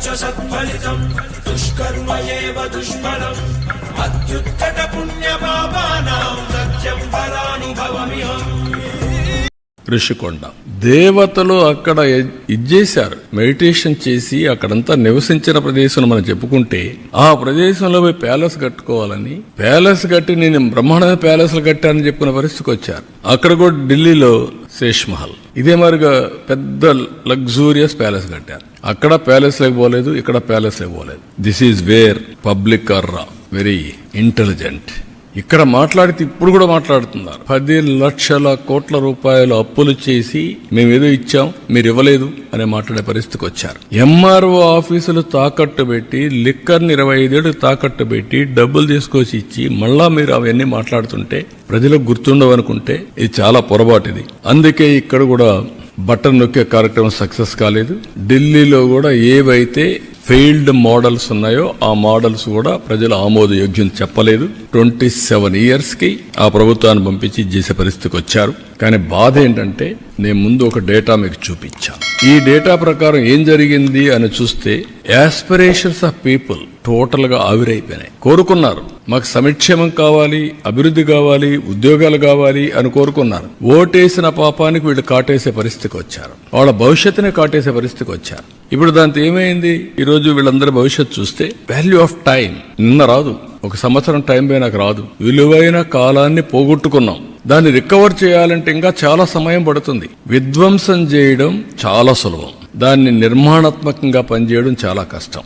సత్ఫలితం దుష్కర్మ ఏవ దుష్ఫలం అత్యుత్కట పుణ్య పాపానాం సత్యం ఫలానుభవమిహం. ఋషికొండ దేవతలు అక్కడ ఇచ్చేశారు, మెడిటేషన్ చేసి అక్కడంతా నివసించిన ప్రదేశం మనం చెప్పుకుంటే ఆ ప్రదేశంలో పోయి ప్యాలెస్ కట్టుకోవాలని, ప్యాలెస్ కట్టి నేను బ్రహ్మాండమైన ప్యాలెస్లు కట్టానని చెప్పుకున్న పరిస్థితికి వచ్చారు. అక్కడ కూడా ఢిల్లీలో శేష్ మహల్ ఇదే మరిగా పెద్ద లగ్జూరియస్ ప్యాలెస్ కట్టారు. అక్కడ ప్యాలెస్ లేకపోలేదు, ఇక్కడ ప్యాలెస్ లేకపోలేదు. This is where public are very intelligent. ఇక్కడ మాట్లాడితే ఇప్పుడు కూడా మాట్లాడుతున్నారు. 10 లక్షల కోట్ల రూపాయలు అప్పులు చేసి మేమేదో ఇచ్చాం మీరు ఇవ్వలేదు అనే మాట్లాడే పరిస్థితికి వచ్చారు. ఎంఆర్ఓ ఆఫీసులు తాకట్టు పెట్టి, లిక్కర్ని 25 ఏళ్ళు తాకట్టు పెట్టి డబ్బులు తీసుకొచ్చి ఇచ్చి మళ్ళా మీరు అవన్నీ మాట్లాడుతుంటే ప్రజలకు గుర్తుండవనుకుంటే ఇది చాలా పొరపాటిది. అందుకే ఇక్కడ కూడా బటన్ నొక్కే కార్యక్రమం సక్సెస్ కాలేదు. ఢిల్లీలో కూడా ఏవైతే ఫెయిల్డ్ మోడల్స్ ఉన్నాయో ఆ మోడల్స్ కూడా ప్రజలు ఆమోదయోగ్యం చెప్పలేదు. 27 years కి ఆ ప్రభుత్వాన్ని పంపించి చేసే పరిస్థితికి వచ్చారు. కానీ బాధ ఏంటంటే నేను ముందు ఒక డేటా మీకు చూపించాను. ఈ డేటా ప్రకారం ఏం జరిగింది అని చూస్తే యాస్పిరేషన్స్ ఆఫ్ పీపుల్ టోటల్ గా ఆవిరైపోయినాయి. కోరుకున్నారు మాకు సంక్షేమం కావాలి, అభివృద్ధి కావాలి, ఉద్యోగాలు కావాలి అని కోరుకున్నారు. ఓటేసిన పాపానికి వీళ్ళు కాటేసే పరిస్థితికి వచ్చారు. వాళ్ళ భవిష్యత్తునే కాటేసే పరిస్థితికి వచ్చారు. ఇప్పుడు దాంతో ఏమైంది? ఈ రోజు వీళ్ళందరి భవిష్యత్తు చూస్తే వాల్యూ ఆఫ్ టైం నిన్న రాదు, 1 సంవత్సరం టైం పోయినాక రాదు. విలువైన కాలాన్ని పోగొట్టుకున్నాం. దాన్ని రికవర్ చేయాలంటే ఇంకా చాలా సమయం పడుతుంది. విధ్వంసం చేయడం చాలా సులభం, దాన్ని నిర్మాణాత్మకంగా పనిచేయడం చాలా కష్టం.